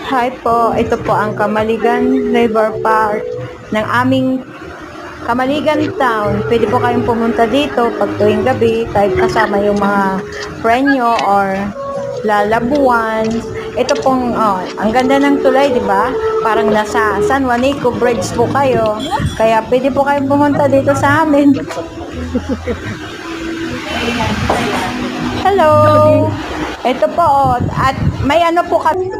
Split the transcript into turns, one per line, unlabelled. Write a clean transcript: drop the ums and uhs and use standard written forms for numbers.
Hi po, ito po ang Kamaligan River Park ng aming Kamaligan Town. Pwede po kayong pumunta dito pag tuwing gabi, kahit kasama yung mga friend nyo or lalabuan. Ito pong, ang ganda ng tulay, di ba? Parang nasa San Juanico Bridge po kayo. Kaya pwede po kayong pumunta dito sa amin. Hello! Ito po, at may ano po kami.